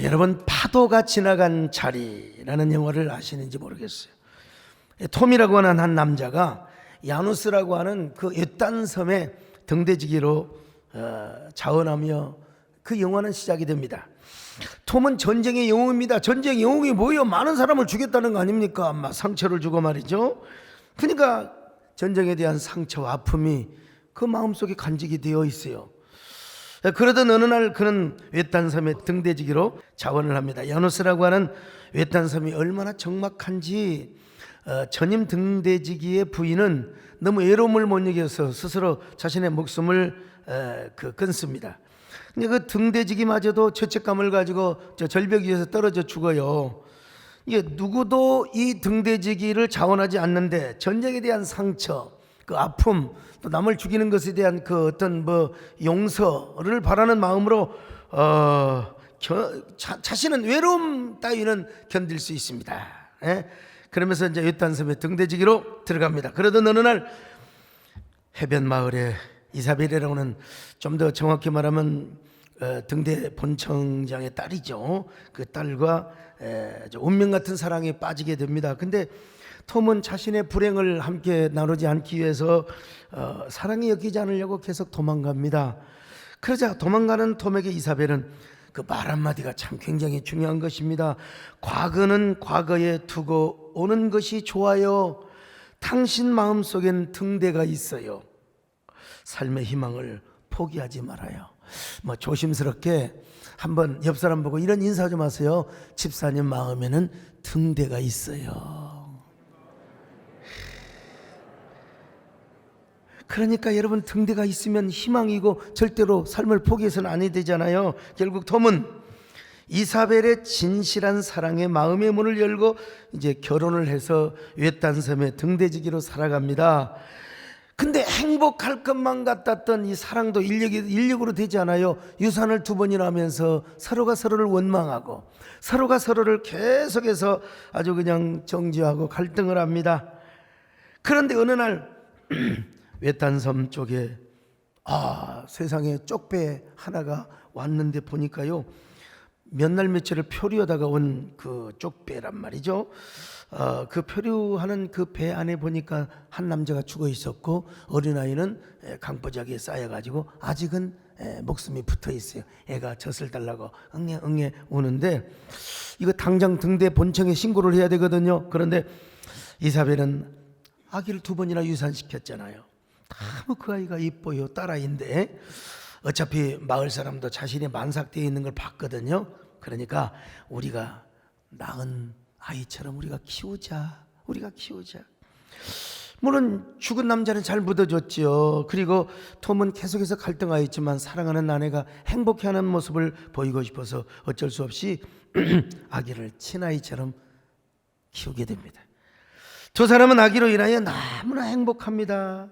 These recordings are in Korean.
여러분, 파도가 지나간 자리라는 영화를 아시는지 모르겠어요. 톰이라고 하는 한 남자가 야누스라고 하는 그 외딴 섬에 등대지기로 자원하며 그 영화는 시작이 됩니다. 톰은 전쟁의 영웅입니다. 전쟁의 영웅이 뭐예요? 많은 사람을 죽였다는 거 아닙니까? 막 상처를 주고 말이죠. 그러니까 전쟁에 대한 상처와 아픔이 그 마음속에 간직이 되어 있어요. 그러던 어느 날 그는 외딴 섬에 등대지기로 자원을 합니다. 야누스라고 하는 외딴 섬이 얼마나 적막한지 전임 등대지기의 부인은 너무 외로움을 못 이겨서 스스로 자신의 목숨을 끊습니다. 근데 그 등대지기마저도 죄책감을 가지고 저 절벽 위에서 떨어져 죽어요. 이게 누구도 이 등대지기를 자원하지 않는데 전쟁에 대한 상처, 그 아픔, 또 남을 죽이는 것에 대한 그 어떤 용서를 바라는 마음으로 자신은 외로움 따위는 견딜 수 있습니다. 그러면서 이제 외딴 섬에 등대지기로 들어갑니다. 그러던 어느 날 해변 마을에 이사벨이라고 하는, 좀 더 정확히 말하면 등대 본청장의 딸이죠. 그 딸과 운명 같은 사랑에 빠지게 됩니다. 근데 톰은 자신의 불행을 함께 나누지 않기 위해서 사랑이 엮이지 않으려고 계속 도망갑니다. 그러자 도망가는 톰에게 이사벨은 그 말 한마디가 참 굉장히 중요한 것입니다. 과거는 과거에 두고 오는 것이 좋아요. 당신 마음속엔 등대가 있어요. 삶의 희망을 포기하지 말아요. 조심스럽게 한번 옆 사람 보고 이런 인사 좀 하세요. 집사님 마음에는 등대가 있어요. 그러니까 여러분, 등대가 있으면 희망이고 절대로 삶을 포기해서는 안 해야 되잖아요. 결국 톰은 이사벨의 진실한 사랑에 마음의 문을 열고 이제 결혼을 해서 외딴 섬에 등대지기로 살아갑니다. 근데 행복할 것만 같았던 이 사랑도 인력으로 되지 않아요. 유산을 2번이나 하면서 서로가 서로를 원망하고 서로가 서로를 계속해서 아주 그냥 정죄하고 갈등을 합니다. 그런데 어느 날 외딴 섬 쪽에 세상에 쪽배 하나가 왔는데 보니까요, 몇 날 며칠을 표류하다가 온 그 쪽배란 말이죠. 그 표류하는 그 배 안에 보니까 한 남자가 죽어 있었고 어린아이는 강보자기에 쌓여가지고 아직은 목숨이 붙어 있어요. 애가 젖을 달라고 응애 우는데 이거 당장 등대 본청에 신고를 해야 되거든요. 그런데 이사벨은 아기를 2번이나 유산시켰잖아요. 너무 그 아이가 이뻐요. 딸아이인데 어차피 마을 사람도 자신이 만삭되어 있는 걸 봤거든요. 그러니까 우리가 낳은 아이처럼 우리가 키우자. 물론 죽은 남자는 잘 묻어줬죠. 그리고 톰은 계속해서 갈등하였지만 사랑하는 아내가 행복해하는 모습을 보이고 싶어서 어쩔 수 없이 아기를 친아이처럼 키우게 됩니다. 두 사람은 아기로 인하여 너무나 행복합니다.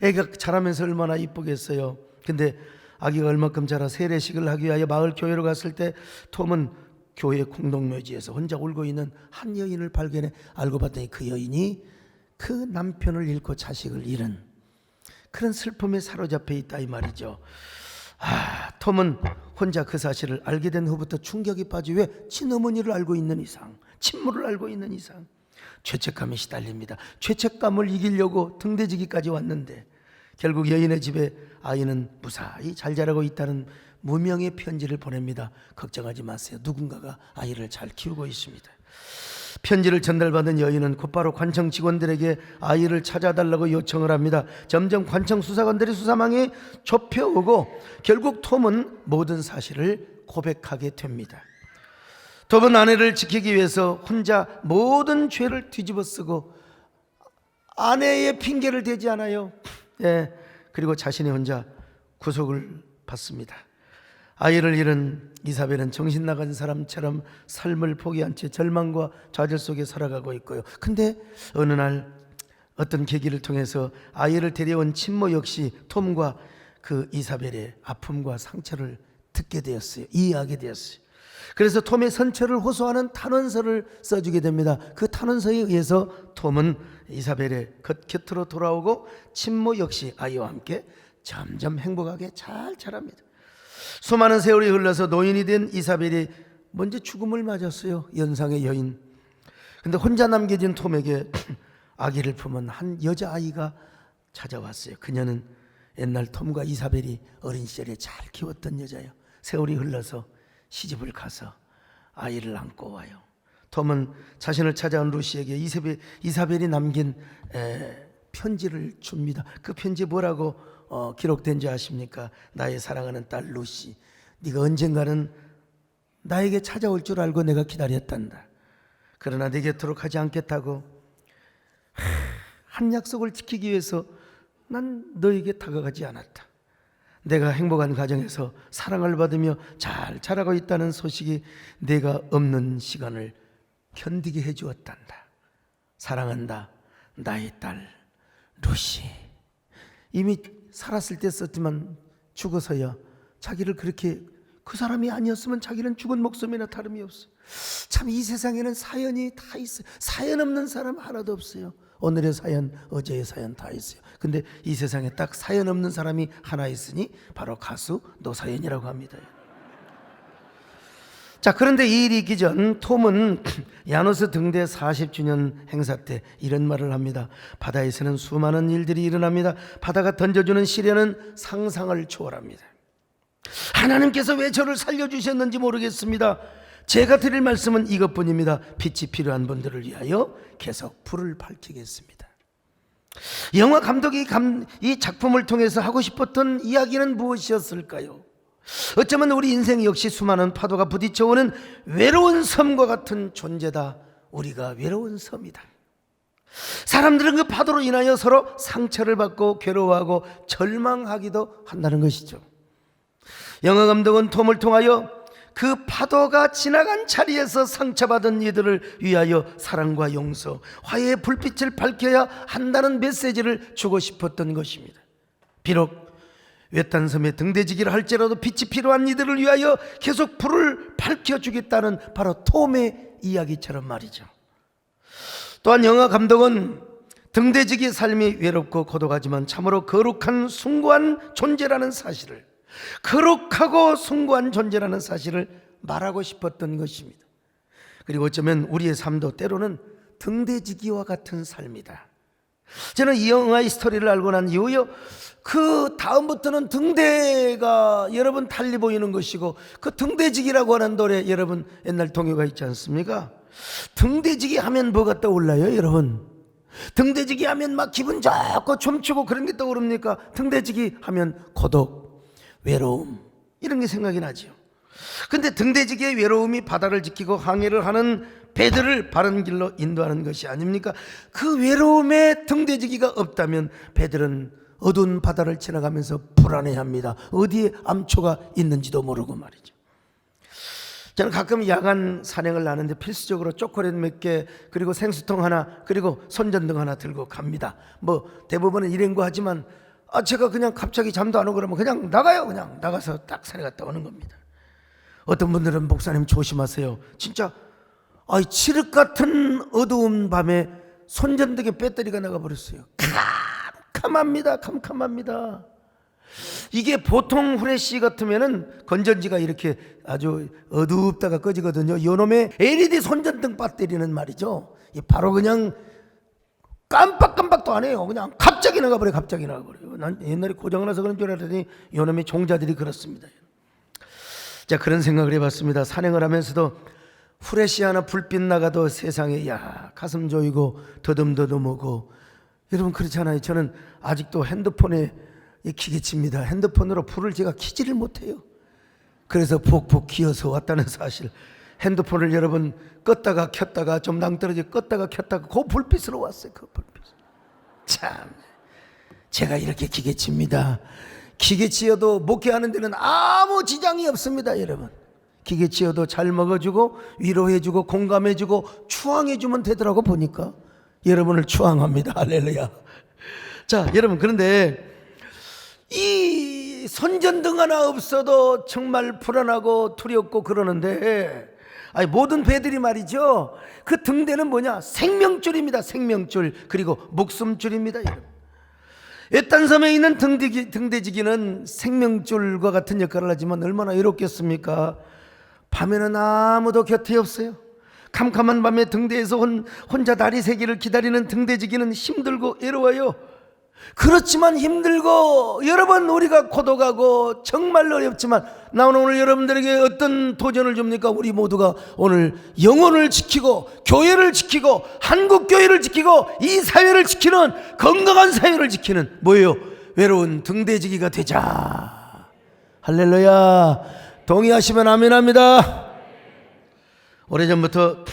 애가 자라면서 얼마나 이쁘겠어요. 근데 아기가 얼마큼 자라 세례식을 하기 위하여 마을 교회로 갔을 때 톰은 교회 공동묘지에서 혼자 울고 있는 한 여인을 발견해 알고 봤더니 그 여인이 그 남편을 잃고 자식을 잃은 그런 슬픔에 사로잡혀 있다 이 말이죠. 톰은 혼자 그 사실을 알게 된 후부터 충격이 빠지, 왜? 친어머니를 알고 있는 이상, 친모를 알고 있는 이상 죄책감에 시달립니다. 죄책감을 이기려고 등대지기까지 왔는데 결국 여인의 집에 아이는 무사히 잘 자라고 있다는 무명의 편지를 보냅니다. 걱정하지 마세요. 누군가가 아이를 잘 키우고 있습니다. 편지를 전달받은 여인은 곧바로 관청 직원들에게 아이를 찾아달라고 요청을 합니다. 점점 관청 수사관들의 수사망이 좁혀오고 결국 톰은 모든 사실을 고백하게 됩니다. 톰은 아내를 지키기 위해서 혼자 모든 죄를 뒤집어 쓰고 아내의 핑계를 대지 않아요. 그리고 자신이 혼자 구속을 받습니다. 아이를 잃은 이사벨은 정신 나간 사람처럼 삶을 포기한 채 절망과 좌절 속에 살아가고 있고요. 근데 어느 날 어떤 계기를 통해서 아이를 데려온 친모 역시 톰과 그 이사벨의 아픔과 상처를 듣게 되었어요. 이해하게 되었어요. 그래서 톰의 선처를 호소하는 탄원서를 써주게 됩니다. 그 탄원서에 의해서 톰은 이사벨의 곁으로 돌아오고 친모 역시 아이와 함께 점점 행복하게 잘 자랍니다. 수많은 세월이 흘러서 노인이 된 이사벨이 먼저 죽음을 맞았어요. 연상의 여인. 근데 혼자 남겨진 톰에게 아기를 품은 한 여자아이가 찾아왔어요. 그녀는 옛날 톰과 이사벨이 어린 시절에 잘 키웠던 여자예요. 세월이 흘러서 시집을 가서 아이를 안고 와요. 톰은 자신을 찾아온 루시에게 이사벨이 남긴 편지를 줍니다. 그 편지에 뭐라고 기록된지 아십니까? 나의 사랑하는 딸 루시, 네가 언젠가는 나에게 찾아올 줄 알고 내가 기다렸단다. 그러나 네 곁으로 가지 않겠다고 한 약속을 지키기 위해서 난 너에게 다가가지 않았다. 내가 행복한 가정에서 사랑을 받으며 잘 자라고 있다는 소식이 내가 없는 시간을 견디게 해주었단다. 사랑한다, 나의 딸 루시. 이미 살았을 때 썼지만 죽어서야 자기를 그렇게, 그 사람이 아니었으면 자기는 죽은 목숨이나 다름이 없어. 참 이 세상에는 사연이 다 있어요. 사연 없는 사람 하나도 없어요. 오늘의 사연, 어제의 사연 다 있어요. 근데 이 세상에 딱 사연 없는 사람이 하나 있으니 바로 가수 노사연이라고 합니다. 자, 그런데 이 일이 있기 전 톰은 야노스 등대 40주년 행사 때 이런 말을 합니다. 바다에서는 수많은 일들이 일어납니다. 바다가 던져주는 시련은 상상을 초월합니다. 하나님께서 왜 저를 살려주셨는지 모르겠습니다. 제가 드릴 말씀은 이것뿐입니다. 빛이 필요한 분들을 위하여 계속 불을 밝히겠습니다. 영화 감독이 이 작품을 통해서 하고 싶었던 이야기는 무엇이었을까요? 어쩌면 우리 인생 역시 수많은 파도가 부딪혀오는 외로운 섬과 같은 존재다. 우리가 외로운 섬이다. 사람들은 그 파도로 인하여 서로 상처를 받고 괴로워하고 절망하기도 한다는 것이죠. 영화 감독은 톰을 통하여 그 파도가 지나간 자리에서 상처받은 이들을 위하여 사랑과 용서, 화해의 불빛을 밝혀야 한다는 메시지를 주고 싶었던 것입니다. 비록 외딴 섬에 등대지기를 할지라도 빛이 필요한 이들을 위하여 계속 불을 밝혀주겠다는 바로 톰의 이야기처럼 말이죠. 또한 영화 감독은 등대지기의 삶이 외롭고 고독하지만 참으로 거룩한 숭고한 존재라는 사실을, 거룩하고 숭고한 존재라는 사실을 말하고 싶었던 것입니다. 그리고 어쩌면 우리의 삶도 때로는 등대지기와 같은 삶이다. 저는 이 영화의 스토리를 알고 난 이후에 그 다음부터는 등대가 여러분 달리 보이는 것이고, 그 등대지기라고 하는 노래 여러분 옛날 동요가 있지 않습니까? 등대지기 하면 뭐가 떠올라요 여러분? 등대지기 하면 막 기분 좋고 춤추고 그런 게 떠오릅니까? 등대지기 하면 고독, 외로움 이런 게 생각이 나죠. 근데 등대지기의 외로움이 바다를 지키고 항해를 하는 배들을 바른 길로 인도하는 것이 아닙니까? 그 외로움에 등대지기가 없다면 배들은 어두운 바다를 지나가면서 불안해합니다. 어디에 암초가 있는지도 모르고 말이죠. 저는 가끔 야간 산행을 하는데 필수적으로 초콜릿 몇 개, 그리고 생수통 하나, 그리고 손전등 하나 들고 갑니다. 뭐 대부분은 일행고 하지만 제가 그냥 갑자기 잠도 안 오고 그러면 그냥 나가요. 그냥 나가서 딱 산에 갔다 오는 겁니다. 어떤 분들은 목사님 조심하세요. 진짜 칠흑 같은 어두운 밤에 손전등에 배터리가 나가버렸어요. 캄캄합니다. 이게 보통 후레쉬 같으면은 건전지가 이렇게 아주 어둡다가 꺼지거든요. 요놈의 LED 손전등 배터리는 말이죠, 바로 그냥 깜빡깜빡도 안 해요. 그냥 갑자기 나가버려요. 난 옛날에 고장나서 그런 줄 알았더니 요놈의 종자들이 그렇습니다. 자, 그런 생각을 해봤습니다. 산행을 하면서도 후레쉬 하나 불빛 나가도 세상에 가슴 조이고 더듬더듬하고, 여러분 그렇잖아요. 저는 아직도 핸드폰에 기계칩니다. 핸드폰으로 불을 제가 켜지를 못해요. 그래서 푹푹 기어서 왔다는 사실. 핸드폰을 여러분 껐다가 켰다가 좀 낭떠러지 껐다가 켰다가 그 불빛으로 왔어요. 그 불빛. 참, 제가 이렇게 기계칩니다. 기계치여도 목회하는 데는 아무 지장이 없습니다. 여러분 기계치여도 잘 먹어주고 위로해주고 공감해주고 추앙해주면 되더라고. 보니까 여러분을 추앙합니다. 할렐루야. 자, 여러분 그런데 이 손전등 하나 없어도 정말 불안하고 두렵고 그러는데, 모든 배들이 말이죠, 그 등대는 뭐냐? 생명줄입니다. 생명줄. 그리고 목숨줄입니다. 외딴 섬에 있는 등대지기는 생명줄과 같은 역할을 하지만 얼마나 외롭겠습니까? 밤에는 아무도 곁에 없어요. 캄캄한 밤에 등대에서 혼자 다리 세기를 기다리는 등대지기는 힘들고 외로워요. 그렇지만 힘들고 여러분 우리가 고독하고 정말 어렵지만 나는 오늘 여러분들에게 어떤 도전을 줍니까? 우리 모두가 오늘 영혼을 지키고 교회를 지키고 한국교회를 지키고 이 사회를 지키는 건강한 사회를 지키는 뭐예요? 외로운 등대지기가 되자. 할렐루야. 동의하시면 아멘합니다. 오래전부터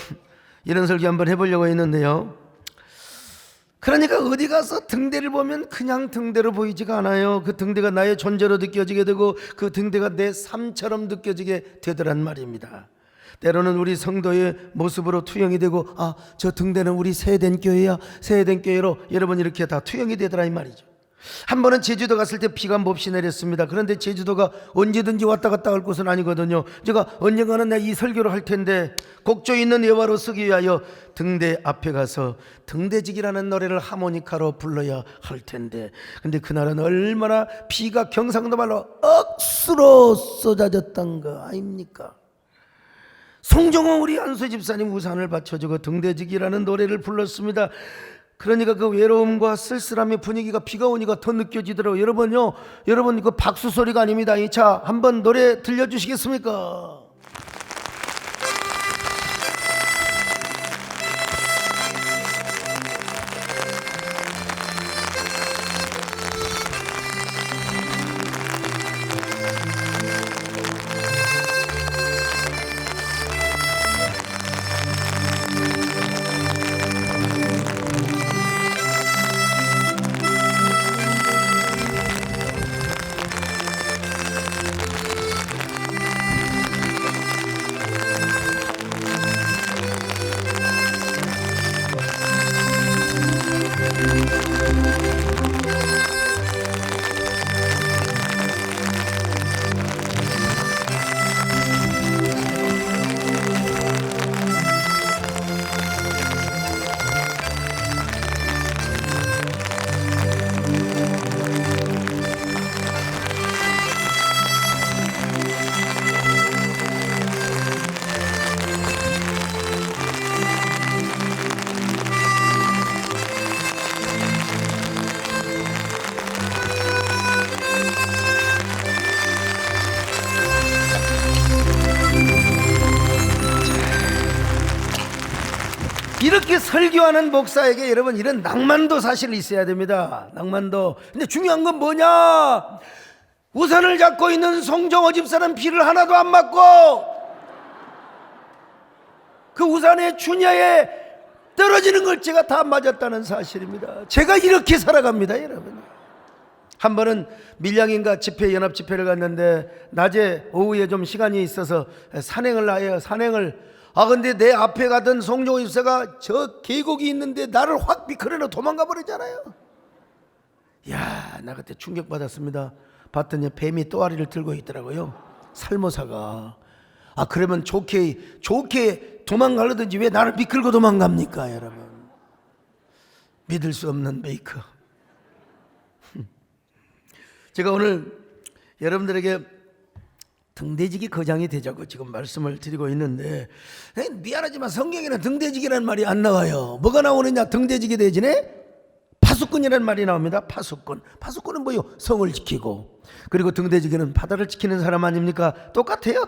이런 설교 한번 해보려고 했는데요, 그러니까 어디 가서 등대를 보면 그냥 등대로 보이지가 않아요. 그 등대가 나의 존재로 느껴지게 되고 그 등대가 내 삶처럼 느껴지게 되더란 말입니다. 때로는 우리 성도의 모습으로 투영이 되고, 아, 저 등대는 우리 세된 교회야, 세된 교회로 여러분 이렇게 다 투영이 되더라 이 말이죠. 한 번은 제주도 갔을 때 비가 몹시 내렸습니다. 그런데 제주도가 언제든지 왔다 갔다 할 곳은 아니거든요. 제가 언젠가는 내가 이 설교를 할 텐데 곡조 있는 예화로 쓰기 위하여 등대 앞에 가서 등대지기라는 노래를 하모니카로 불러야 할 텐데, 근데 그날은 얼마나 비가 경상도 말로 억수로 쏟아졌던 거 아닙니까? 송정호 우리 안수 집사님 우산을 받쳐주고 등대지기라는 노래를 불렀습니다. 그러니까 그 외로움과 쓸쓸함의 분위기가 비가 오니까 더 느껴지더라고요. 여러분 이거 박수 소리가 아닙니다. 자, 한번 노래 들려주시겠습니까? 이렇게 설교하는 목사에게 여러분 이런 낭만도 사실 있어야 됩니다. 낭만도. 근데 중요한 건 뭐냐? 우산을 잡고 있는 송정호 집사는 비를 하나도 안 맞고 그 우산의 준야에 떨어지는 걸 제가 다 맞았다는 사실입니다. 제가 이렇게 살아갑니다, 여러분. 한 번은 밀양인가 집회, 연합 집회를 갔는데 낮에 오후에 좀 시간이 있어서 산행을 해요. 근데 내 앞에 가던 송정호 집사가 저 계곡이 있는데 나를 확 비커내서 도망가 버리잖아요. 야, 나 그때 충격받았습니다. 봤더니 뱀이 또아리를 들고 있더라고요. 살모사가. 그러면 좋게 도망가려든지 왜 나를 미끌고 도망갑니까, 여러분? 믿을 수 없는 메이커. 제가 오늘 여러분들에게 등대지기 거장이 되자고 지금 말씀을 드리고 있는데, 미안하지만 성경에는 등대지기라는 말이 안 나와요. 뭐가 나오느냐? 등대지기 대신에 파수꾼이라는 말이 나옵니다. 파수꾼은 뭐요? 성을 지키고, 그리고 등대지기는 바다를 지키는 사람 아닙니까? 똑같아요.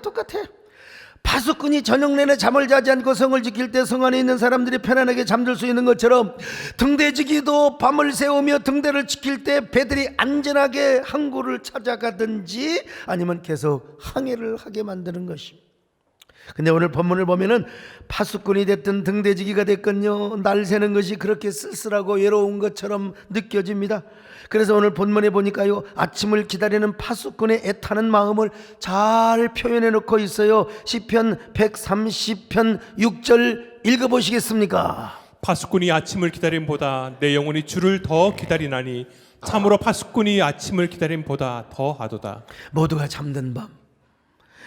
파수꾼이 저녁 내내 잠을 자지 않고 성을 지킬 때 성 안에 있는 사람들이 편안하게 잠들 수 있는 것처럼 등대지기도 밤을 새우며 등대를 지킬 때 배들이 안전하게 항구를 찾아가든지 아니면 계속 항해를 하게 만드는 것입니다. 근데 오늘 본문을 보면은 파수꾼이 됐든 등대지기가 됐건요, 날 새는 것이 그렇게 쓸쓸하고 외로운 것처럼 느껴집니다. 그래서 오늘 본문에 보니까요, 아침을 기다리는 파수꾼의 애타는 마음을 잘 표현해 놓고 있어요. 시편 130편 6절 읽어보시겠습니까? 파수꾼이 아침을 기다림보다 내 영혼이 주를 더 기다리나니 참으로 파수꾼이 아침을 기다림보다 더하도다. 모두가 잠든 밤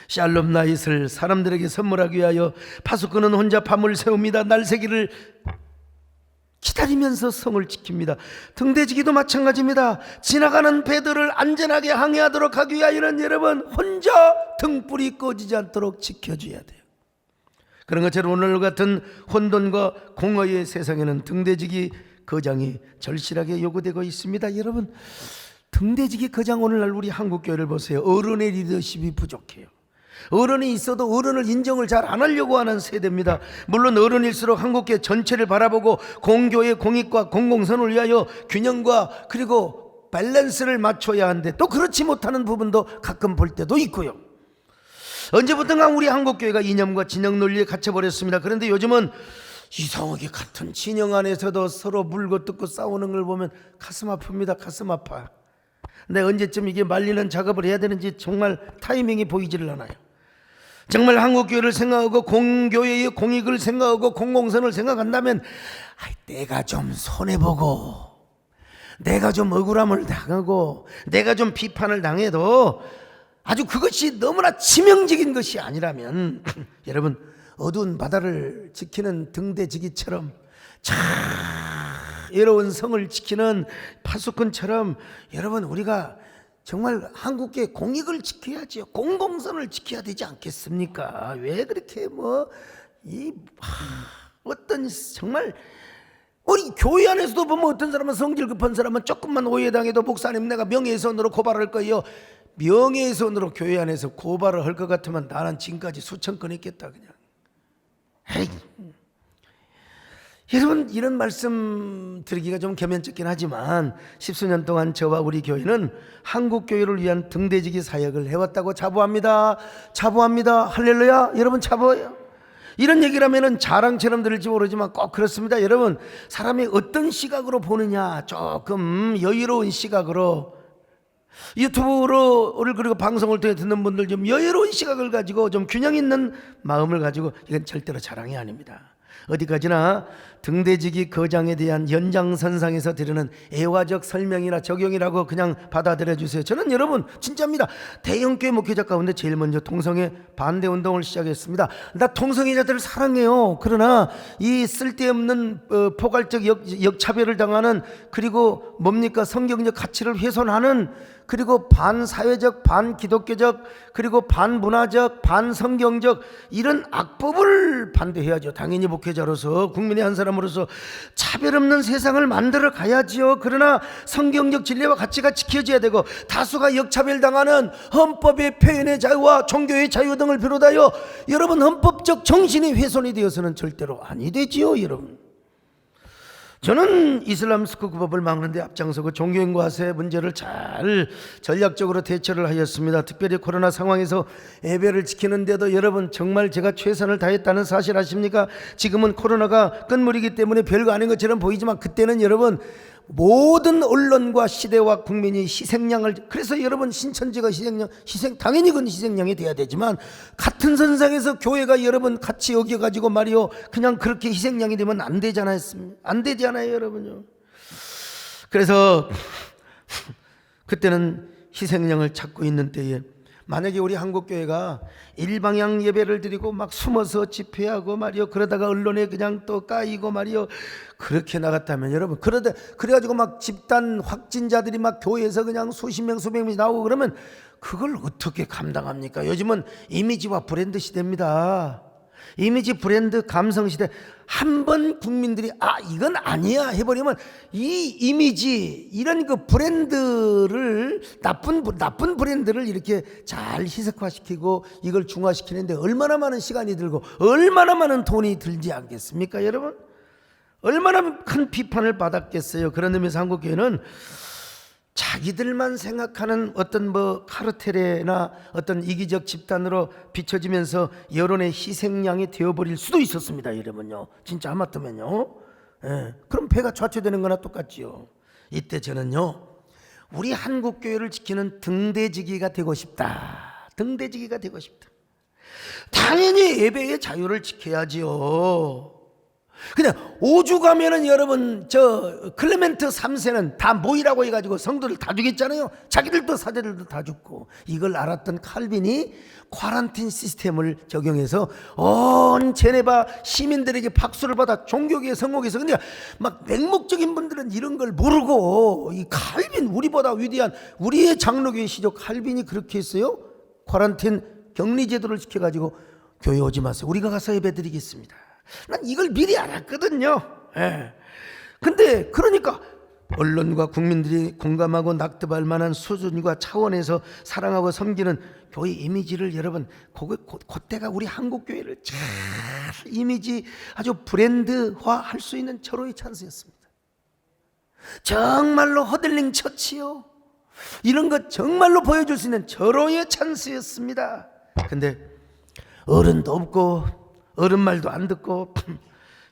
샬롬 나잇을 사람들에게 선물하기 위하여 파수꾼은 혼자 밤을 새웁니다. 날새기를 기다리면서 성을 지킵니다. 등대지기도 마찬가지입니다. 지나가는 배들을 안전하게 항해하도록 하기 위하여는 여러분 혼자 등불이 꺼지지 않도록 지켜줘야 돼요. 그런 것처럼 오늘 같은 혼돈과 공허의 세상에는 등대지기 거장이 절실하게 요구되고 있습니다. 여러분, 등대지기 거장, 오늘날 우리 한국교회를 보세요. 어른의 리더십이 부족해요. 어른이 있어도 어른을 인정을 잘 안 하려고 하는 세대입니다. 물론 어른일수록 한국교회 전체를 바라보고 공교의 공익과 공공선을 위하여 균형과 그리고 밸런스를 맞춰야 하는데 또 그렇지 못하는 부분도 가끔 볼 때도 있고요. 언제부턴가 우리 한국교회가 이념과 진영 논리에 갇혀버렸습니다. 그런데 요즘은 이상하게 같은 진영 안에서도 서로 물고 뜯고 싸우는 걸 보면 가슴 아픕니다. 가슴 아파. 근데 언제쯤 이게 말리는 작업을 해야 되는지 정말 타이밍이 보이지를 않아요. 정말 한국교회를 생각하고 공교회의 공익을 생각하고 공공선을 생각한다면 내가 좀 손해보고 내가 좀 억울함을 당하고 내가 좀 비판을 당해도 아주 그것이 너무나 치명적인 것이 아니라면 여러분, 어두운 바다를 지키는 등대지기처럼 외로운 성을 지키는 파수꾼처럼 여러분, 우리가 정말 한국의 공익을 지켜야지요. 공공선을 지켜야 되지 않겠습니까? 왜 그렇게 어떤 정말 우리 교회 안에서도 보면 어떤 사람은 성질 급한 사람은 조금만 오해당해도 목사님 내가 명예훼손으로 고발할 거예요. 명예훼손으로 교회 안에서 고발을 할 것 같으면 나는 지금까지 수천 건 했겠다 그냥. 에이. 여러분, 이런 말씀 드리기가 좀 개면적긴 하지만 10수년 동안 저와 우리 교회는 한국교회를 위한 등대지기 사역을 해왔다고 자부합니다. 자부합니다. 할렐루야. 여러분, 자부해요. 이런 얘기를 하면 자랑처럼 들을지 모르지만 꼭 그렇습니다. 여러분, 사람이 어떤 시각으로 보느냐, 조금 여유로운 시각으로, 유튜브로 그리고 방송을 통해 듣는 분들 좀 여유로운 시각을 가지고 좀 균형 있는 마음을 가지고, 이건 절대로 자랑이 아닙니다. 어디까지나 등대지기 거장에 대한 연장선상에서 드리는 애화적 설명이나 적용이라고 그냥 받아들여 주세요. 저는 여러분 진짜입니다. 대형교회 목회자 가운데 제일 먼저 통성애 반대 운동을 시작했습니다. 나 통성애자들을 사랑해요. 그러나 이 쓸데없는 포괄적 역차별을 당하는, 그리고 뭡니까, 성경적 가치를 훼손하는, 그리고 반사회적, 반기독교적, 그리고 반문화적, 반성경적 이런 악법을 반대해야죠. 당연히 목회자로서, 국민의 한 사람으로서 차별 없는 세상을 만들어 가야지요. 그러나 성경적 진리와 가치가 지켜져야 되고, 다수가 역차별당하는 헌법의 표현의 자유와 종교의 자유 등을 비롯하여 여러분 헌법적 정신이 훼손이 되어서는 절대로 아니 되지요. 여러분, 저는 이슬람 스쿠크법을 막는 데 앞장서고 종교인과세 문제를 잘 전략적으로 대처를 하였습니다. 특별히 코로나 상황에서 예배를 지키는데도 여러분 정말 제가 최선을 다했다는 사실 아십니까? 지금은 코로나가 끝물이기 때문에 별거 아닌 것처럼 보이지만 그때는 여러분 모든 언론과 시대와 국민이 희생양을, 그래서 여러분 신천지가 당연히 그건 희생양이 돼야 되지만 같은 선상에서 교회가 여러분 같이 여겨가지고 말이요, 그냥 그렇게 희생양이 되면 안 되잖아요. 안 되잖아요, 여러분요. 그래서 그때는 희생양을 찾고 있는 때에 만약에 우리 한국교회가 일방향 예배를 드리고 막 숨어서 집회하고 말이요, 그러다가 언론에 그냥 또 까이고 말이요, 그렇게 나갔다면 여러분, 그래가지고 막 집단 확진자들이 막 교회에서 그냥 수십 명 수백 명이 나오고 그러면 그걸 어떻게 감당합니까? 요즘은 이미지와 브랜드 시대입니다. 이미지, 브랜드, 감성 시대. 한 번 국민들이 이건 아니야 해버리면 이 이미지, 이런 그 브랜드를, 나쁜 브랜드를 이렇게 잘 희석화시키고 이걸 중화시키는데 얼마나 많은 시간이 들고 얼마나 많은 돈이 들지 않겠습니까, 여러분? 얼마나 큰 비판을 받았겠어요. 그런 의미에서 한국교회는 자기들만 생각하는 어떤 카르텔이나 어떤 이기적 집단으로 비춰지면서 여론의 희생양이 되어버릴 수도 있었습니다. 이러면요, 진짜 하마터면요, 그럼 배가 좌초되는 거나 똑같지요. 이때 저는요, 우리 한국교회를 지키는 등대지기가 되고 싶다. 등대지기가 되고 싶다. 당연히 예배의 자유를 지켜야지요. 그냥 오죽하면은 여러분 저 클레멘트 3세는 다 모이라고 해가지고 성도들 다 죽였잖아요. 자기들도 사제들도 다 죽고. 이걸 알았던 칼빈이 쿼런틴 시스템을 적용해서 온 제네바 시민들에게 박수를 받아 종교계의 성공해서. 근데 막 맹목적인 분들은 이런 걸 모르고 이 칼빈, 우리보다 위대한 우리의 장로교의 시조 칼빈이 그렇게 했어요. 쿼런틴 격리 제도를 시켜가지고 교회 오지 마세요. 우리가 가서 예배 드리겠습니다. 난 이걸 미리 알았거든요. 예. 근데 그러니까 언론과 국민들이 공감하고 낙득할 만한 수준과 차원에서 사랑하고 섬기는 교회 이미지를 여러분, 그때가 우리 한국교회를 잘 이미지 아주 브랜드화 할 수 있는 절호의 찬스였습니다. 정말로 허들링 처치요, 이런 것 정말로 보여줄 수 있는 절호의 찬스였습니다. 근데 어른도 없고 어른 말도 안 듣고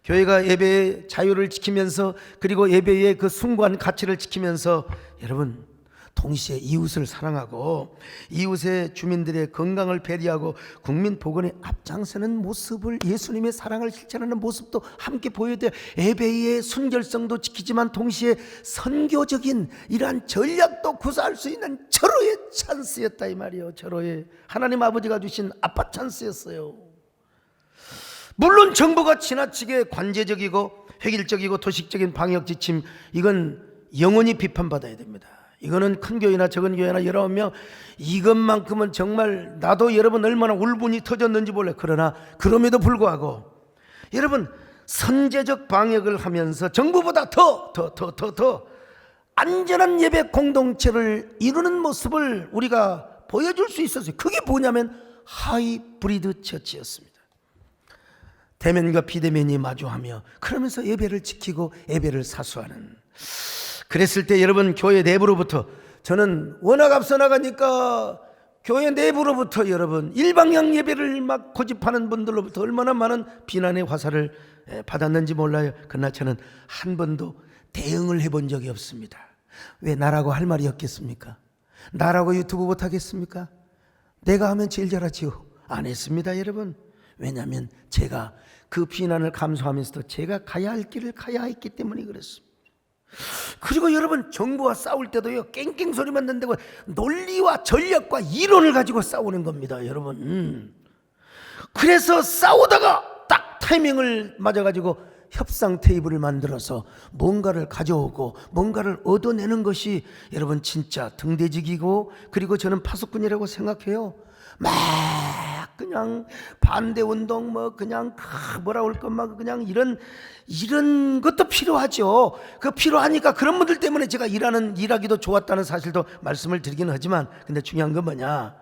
교회가 예배의 자유를 지키면서 그리고 예배의 그 숭고한 가치를 지키면서 여러분 동시에 이웃을 사랑하고 이웃의 주민들의 건강을 배려하고 국민 복원에 앞장서는 모습을, 예수님의 사랑을 실천하는 모습도 함께 보여야 돼요. 예배의 순결성도 지키지만 동시에 선교적인 이러한 전략도 구사할 수 있는 절호의 찬스였다 이 말이에요. 절호의 하나님 아버지가 주신 아빠 찬스였어요. 물론 정부가 지나치게 관제적이고 획일적이고 도식적인 방역 지침, 이건 영원히 비판받아야 됩니다. 이거는 큰 교회나 작은 교회나 여러 명 이것만큼은 정말 나도 여러분 얼마나 울분이 터졌는지 몰라요. 그러나 그럼에도 불구하고 여러분 선제적 방역을 하면서 정부보다 더 안전한 예배 공동체를 이루는 모습을 우리가 보여줄 수 있었어요. 그게 뭐냐면 하이브리드 처치였습니다. 대면과 비대면이 마주하며 그러면서 예배를 지키고 예배를 사수하는. 그랬을 때 여러분 교회 내부로부터, 저는 워낙 앞서 나가니까 교회 내부로부터 여러분 일방향 예배를 막 고집하는 분들로부터 얼마나 많은 비난의 화살을 받았는지 몰라요. 그러나 저는 한 번도 대응을 해본 적이 없습니다. 왜? 나라고 할 말이 없겠습니까? 나라고 유튜브 못하겠습니까? 내가 하면 제일 잘하지요. 안 했습니다 여러분. 왜냐하면 제가 그 비난을 감수하면서도 제가 가야 할 길을 가야 했기 때문에 그랬습니다. 그리고 여러분 정부와 싸울 때도요 깽깽 소리만 낸다고 논리와 전략과 이론을 가지고 싸우는 겁니다 여러분. 그래서 싸우다가 딱 타이밍을 맞아가지고 협상 테이블을 만들어서 뭔가를 가져오고 뭔가를 얻어내는 것이 여러분 진짜 등대직이고, 그리고 저는 파수꾼이라고 생각해요. 막 그냥 반대운동 그냥 뭐라 할까 그냥 이런 것도 필요하죠. 그 필요하니까 그런 분들 때문에 제가 일하기도 좋았다는 사실도 말씀을 드리긴 하지만, 근데 중요한 건 뭐냐,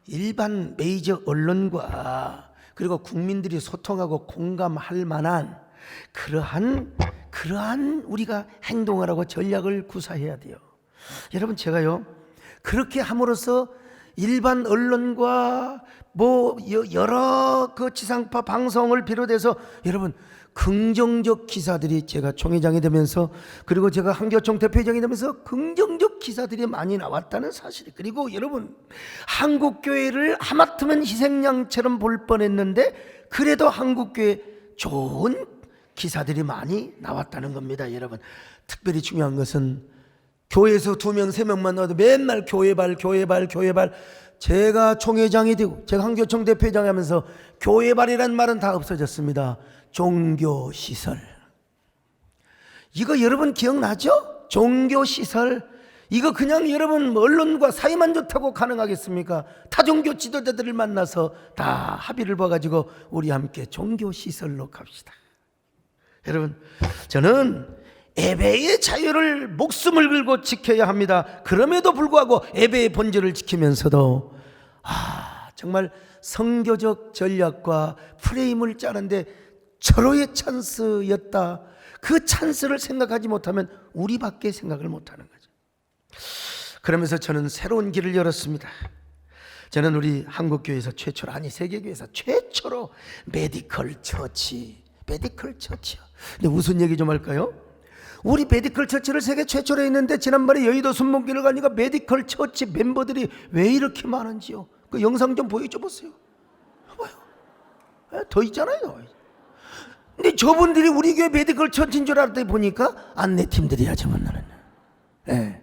일반 메이저 언론과 그리고 국민들이 소통하고 공감할 만한 그러한 우리가 행동을 하고 전략을 구사해야 돼요. 여러분 제가요 그렇게 함으로써 일반 언론과 여러 그 지상파 방송을 비롯해서 여러분 긍정적 기사들이, 제가 총회장이 되면서 그리고 제가 한교총 대표회장이 되면서 긍정적 기사들이 많이 나왔다는 사실, 그리고 여러분 한국교회를 하마터면 희생양처럼 볼 뻔했는데 그래도 한국교회 좋은 기사들이 많이 나왔다는 겁니다 여러분. 특별히 중요한 것은 교회에서 2명 3명만 나와도 맨날 교회발. 제가 총회장이 되고 제가 한교총 대표회장이 하면서 교회발이란 말은 다 없어졌습니다. 종교시설. 이거 여러분 기억나죠? 종교시설. 이거 그냥 여러분 언론과 사이만 좋다고 가능하겠습니까? 타종교 지도자들을 만나서 다 합의를 봐가지고 우리 함께 종교시설로 갑시다. 여러분 저는 예배의 자유를 목숨을 걸고 지켜야 합니다. 그럼에도 불구하고 예배의 본질을 지키면서도 정말 선교적 전략과 프레임을 짜는데 절호의 찬스였다. 그 찬스를 생각하지 못하면 우리밖에 생각을 못하는 거죠. 그러면서 저는 새로운 길을 열었습니다. 저는 우리 한국교회에서 최초로, 아니 세계교회에서 최초로 메디컬 처치요. 근데 무슨 얘기 좀 할까요? 우리 메디컬 처치를 세계 최초로 했는데 지난번에 여의도 순복기를 가니까 메디컬 처치 멤버들이 왜 이렇게 많은지요. 그 영상 좀 보여줘 보세요. 봐요. 더 있잖아요. 근데 저분들이 우리 교회 메디컬 처치인 줄 알았더니 보니까 안내팀들이야, 저분들은. 예.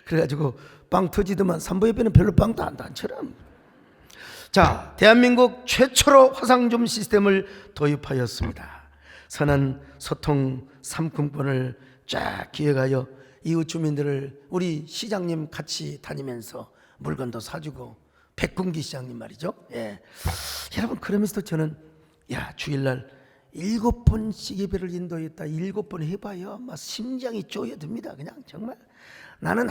그래가지고 빵 터지더만 산부협회는 별로 빵도 안 단처럼. 자, 대한민국 최초로 화상점 시스템을 도입하였습니다. 선한 소통 상품권을 쫙 기획하여 이웃 주민들을 우리 시장님 같이 다니면서 물건도 사주고, 백군기 시장님 말이죠. 예. 여러분, 그러면서도 저는 주일날 7번씩 예배를 인도했다. 7번 해봐요. 막 심장이 쪼여듭니다. 그냥 정말 나는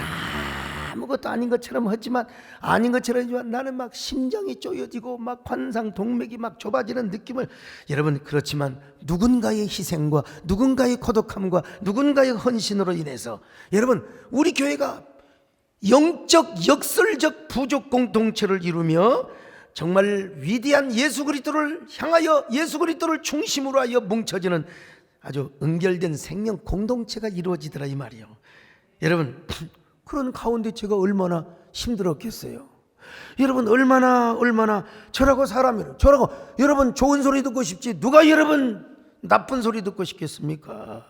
아무것도 아닌 것처럼 하지만 나는 막 심장이 쪼여지고 막 관상 동맥이 막 좁아지는 느낌을. 여러분, 그렇지만 누군가의 희생과 누군가의 고독함과 누군가의 헌신으로 인해서 여러분, 우리 교회가 영적 역설적 부족 공동체를 이루며 정말 위대한 예수 그리스도를 향하여, 예수 그리스도를 중심으로 하여 뭉쳐지는 아주 응결된 생명 공동체가 이루어지더라, 이 말이에요. 여러분, 그런 가운데 제가 얼마나 힘들었겠어요. 여러분, 얼마나 저라고 사람이에요. 저라고 여러분 좋은 소리 듣고 싶지 누가 여러분 나쁜 소리 듣고 싶겠습니까?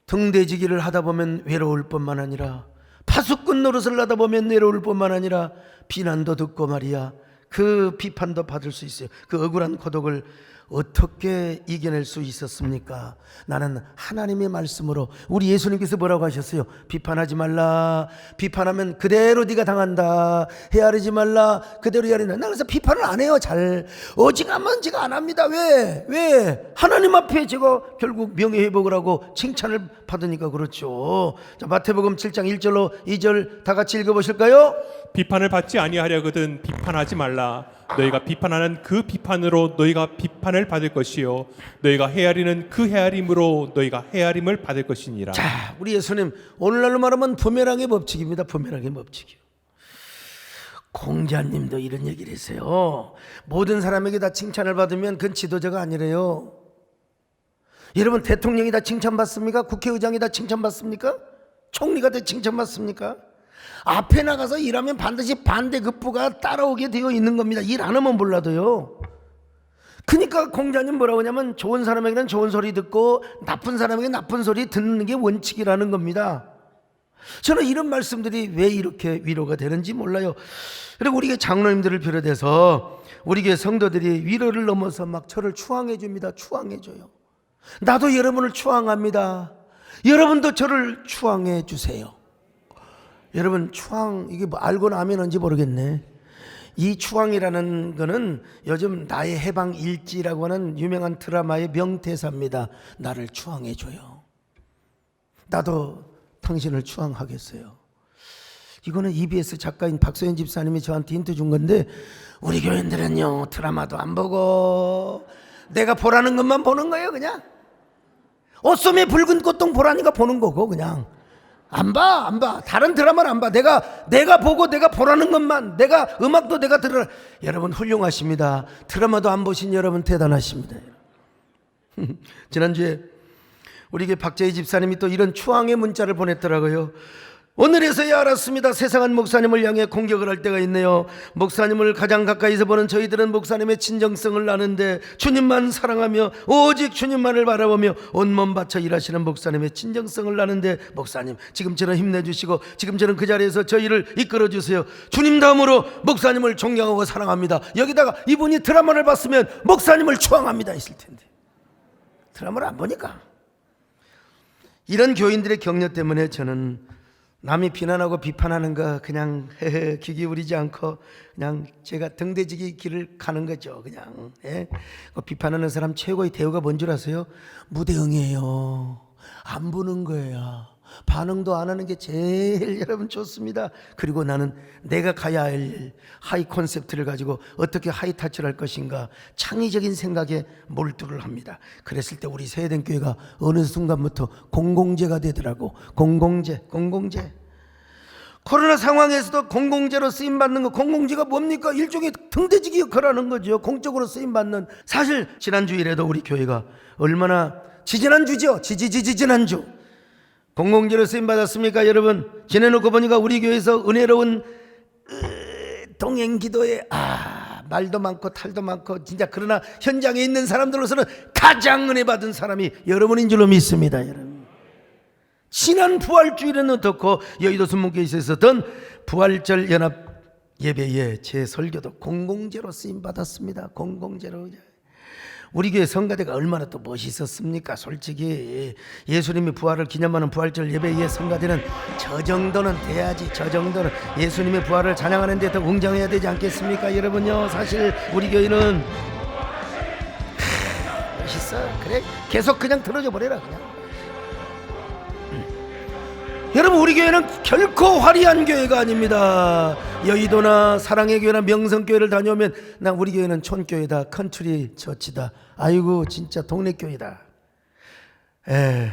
등대지기를 하다 보면 외로울 뿐만 아니라, 파수꾼 노릇을 하다 보면 외로울 뿐만 아니라 비난도 듣고 말이야, 그 비판도 받을 수 있어요. 그 억울한 고독을 어떻게 이겨낼 수 있었습니까? 나는 하나님의 말씀으로, 우리 예수님께서 뭐라고 하셨어요? 비판하지 말라. 비판하면 그대로 네가 당한다. 헤아리지 말라. 그대로 헤아린다. 나 그래서 비판을 안 해요. 잘 어지간하면 제가 안 합니다. 왜? 하나님 앞에 제가 결국 명예회복을 하고 칭찬을 받으니까 그렇죠. 자, 마태복음 7장 1절로 2절 다 같이 읽어보실까요? 비판을 받지 아니하려거든 비판하지 말라. 너희가 비판하는 그 비판으로 너희가 비판을 받을 것이요, 너희가 헤아리는 그 헤아림으로 너희가 헤아림을 받을 것이니라. 자, 우리 예수님 오늘날로 말하면 부메랑의 법칙입니다. 부메랑의 법칙이요. 공자님도 이런 얘기를 했어요. 모든 사람에게 다 칭찬을 받으면 그건 지도자가 아니래요. 여러분, 대통령이 다 칭찬받습니까? 국회의장이 다 칭찬받습니까? 총리가 다 칭찬받습니까? 앞에 나가서 일하면 반드시 반대급부가 따라오게 되어 있는 겁니다. 일 안 하면 몰라도요. 그러니까 공자님 뭐라고 하냐면, 좋은 사람에게는 좋은 소리 듣고 나쁜 사람에게 나쁜 소리 듣는 게 원칙이라는 겁니다. 저는 이런 말씀들이 왜 이렇게 위로가 되는지 몰라요. 그리고 우리 교회 장로님들을 비롯해서 우리 교회 성도들이 위로를 넘어서 막 저를 추앙해 줍니다. 추앙해 줘요. 나도 여러분을 추앙합니다. 여러분도 저를 추앙해 주세요. 여러분, 추앙 이게 뭐 알고 나면인지 모르겠네. 이 추앙이라는 거는 요즘 나의 해방 일지라고 하는 유명한 드라마의 명대사입니다. 나를 추앙해 줘요. 나도 당신을 추앙하겠어요. 이거는 EBS 작가인 박소연 집사님이 저한테 힌트 준 건데, 우리 교인들은요 드라마도 안 보고 내가 보라는 것만 보는 거예요. 그냥 옷소매 붉은 꽃동 보라니까 보는 거고, 그냥 안 봐. 다른 드라마를 안 봐. 내가 보고 내가 보라는 것만, 내가 음악도 내가 들으라. 여러분 훌륭하십니다. 드라마도 안 보신 여러분 대단하십니다. 지난주에 우리 교회 박재희 집사님이 또 이런 추앙의 문자를 보냈더라고요. 오늘에서야 알았습니다. 세상은 목사님을 향해 공격을 할 때가 있네요. 목사님을 가장 가까이서 보는 저희들은 목사님의 진정성을 아는데, 주님만 사랑하며 오직 주님만을 바라보며 온몸 바쳐 일하시는 목사님의 진정성을 아는데, 목사님 지금처럼 힘내주시고 지금처럼 그 자리에서 저희를 이끌어주세요. 주님 다음으로 목사님을 존경하고 사랑합니다. 여기다가 이분이 드라마를 봤으면 목사님을 추앙합니다 했을 텐데, 드라마를 안 보니까. 이런 교인들의 격려 때문에 저는 남이 비난하고 비판하는 거 그냥 귀 기울이지 않고 그냥 제가 등대지기 길을 가는 거죠. 그냥 그 비판하는 사람 최고의 대우가 뭔 줄 아세요? 무대응이에요. 안 보는 거예요. 반응도 안 하는 게 제일 여러분 좋습니다. 그리고 나는 내가 가야 할 일, 하이 콘셉트를 가지고 어떻게 하이 타치를 할 것인가, 창의적인 생각에 몰두를 합니다. 그랬을 때 우리 세대된 교회가 어느 순간부터 공공재가 되더라고. 공공재. 코로나 상황에서도 공공재로 쓰임받는 거, 공공재가 뭡니까? 일종의 등대지기 역할을 하는 거죠. 공적으로 쓰임받는. 사실 지난주일에도 우리 교회가 얼마나 지지난주죠. 지지난주 공공재로 쓰임받았습니까? 여러분, 지내놓고 보니까 우리 교회에서 은혜로운 동행기도에 말도 많고 탈도 많고 진짜, 그러나 현장에 있는 사람들로서는 가장 은혜 받은 사람이 여러분인 줄로 믿습니다. 여러분, 지난 부활주일은 어떻고 여의도 순문교회에서 있었던 부활절 연합 예배에 제 설교도 공공재로 쓰임 받았습니다. 공공재로. 우리 교회 성가대가 얼마나 또 멋있었습니까? 솔직히 예수님이 부활을 기념하는 부활절 예배의 성가대는 저 정도는 돼야지. 저 정도는 예수님의 부활을 찬양하는 데 더 웅장해야 되지 않겠습니까? 여러분요, 사실 우리 교회는 멋있어. 그래, 계속 그냥 들어줘 버려라 그냥. 여러분, 우리 교회는 결코 화려한 교회가 아닙니다. 여의도나 사랑의 교회나 명성교회를 다녀오면 나 우리 교회는 촌교회다, 컨트리 처치다, 아이고 진짜 동네 교회다.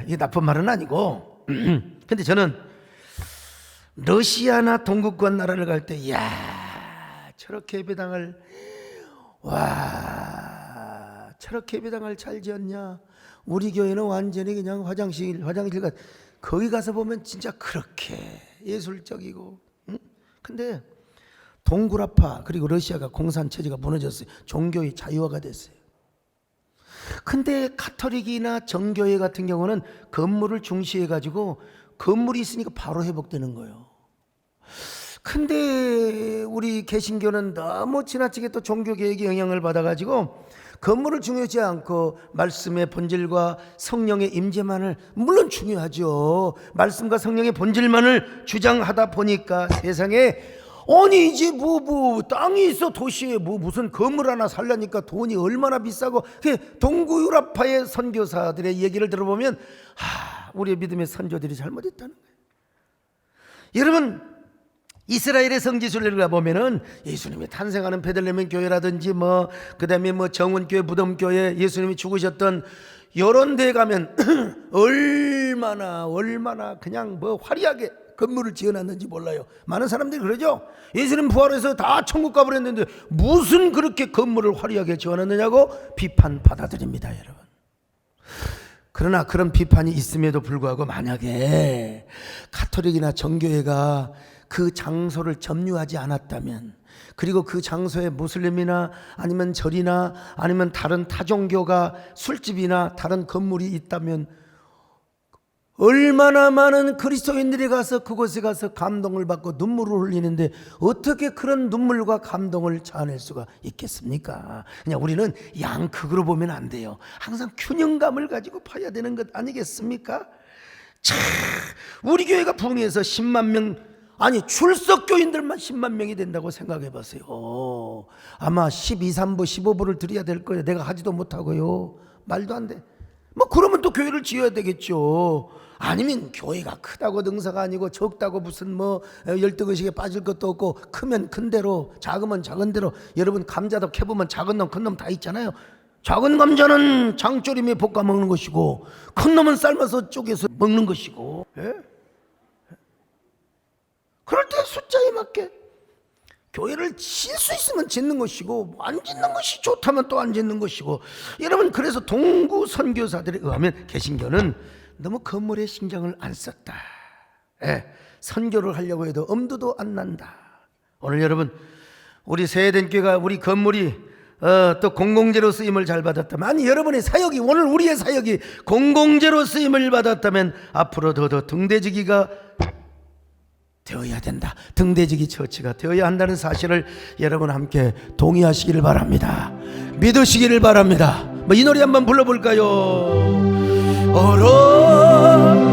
이게 나쁜 말은 아니고 근데 저는 러시아나 동구권 나라를 갈 때, 이야, 저렇게 예배당을, 와, 저렇게 예배당을 잘 지었냐. 우리 교회는 완전히 그냥 화장실 같. 거기 가서 보면 진짜 그렇게 예술적이고, 응? 근데 동구라파 그리고 러시아가 공산 체제가 무너졌어요. 종교의 자유화가 됐어요. 근데 가톨릭이나 정교회 같은 경우는 건물을 중시해 가지고 건물이 있으니까 바로 회복되는 거예요. 근데 우리 개신교는 너무 지나치게 또 종교개혁의 영향을 받아가지고 건물을 중요하지 않고 말씀의 본질과 성령의 임재만을, 물론 중요하죠. 말씀과 성령의 본질만을 주장하다 보니까 세상에, 아니 이제 뭐 땅이 있어 도시에 무슨 건물 하나 살려니까 돈이 얼마나 비싸고. 동구유라파의 선교사들의 얘기를 들어보면 우리의 믿음의 선조들이 잘못했다는 거예요. 여러분, 이스라엘의 성지순례를 가보면은 예수님이 탄생하는 베들레헴 교회라든지 그다음에 정원교회, 무덤교회, 예수님이 죽으셨던 요런 데 가면 얼마나 그냥 화려하게 건물을 지어놨는지 몰라요. 많은 사람들이 그러죠. 예수님 부활해서 다 천국 가버렸는데 무슨 그렇게 건물을 화려하게 지어놨느냐고 비판 받아들입니다, 여러분. 그러나 그런 비판이 있음에도 불구하고 만약에 가톨릭이나 정교회가 그 장소를 점유하지 않았다면, 그리고 그 장소에 무슬림이나 아니면 절이나 아니면 다른 타종교가 술집이나 다른 건물이 있다면 얼마나 많은 그리스도인들이 가서 그곳에 가서 감동을 받고 눈물을 흘리는데 어떻게 그런 눈물과 감동을 자아낼 수가 있겠습니까? 그냥 우리는 양극으로 보면 안 돼요. 항상 균형감을 가지고 봐야 되는 것 아니겠습니까? 참, 우리 교회가 부흥해서 10만 명, 아니 출석교인들만 10만 명이 된다고 생각해 보세요. 아마 12,3부 15부를 드려야 될 거예요. 내가 하지도 못하고요. 말도 안 돼. 그러면 또 교회를 지어야 되겠죠. 아니면 교회가 크다고 능사가 아니고 적다고 무슨 열등의식에 빠질 것도 없고, 크면 큰 대로 작으면 작은 대로. 여러분, 감자도 캐보면 작은 놈 큰 놈 다 있잖아요. 작은 감자는 장조림에 볶아 먹는 것이고 큰 놈은 삶아서 쪼개서 먹는 것이고. 그럴 때 숫자에 맞게 교회를 질 수 있으면 짓는 것이고, 안 짓는 것이 좋다면 또 안 짓는 것이고. 여러분, 그래서 동구 선교사들에 의하면 개신교는 너무 건물에 신경을 안 썼다. 선교를 하려고 해도 엄두도 안 난다. 오늘 여러분, 우리 세대된 교회가 우리 건물이 또 공공재로 쓰임을 잘 받았다면, 아니 여러분의 사역이, 오늘 우리의 사역이 공공재로 쓰임을 받았다면 앞으로 더 등대지기가 되어야 된다. 등대지기 처치가 되어야 한다는 사실을 여러분 함께 동의하시기를 바랍니다. 믿으시기를 바랍니다. 이 노래 한번 불러볼까요? 얼어붙은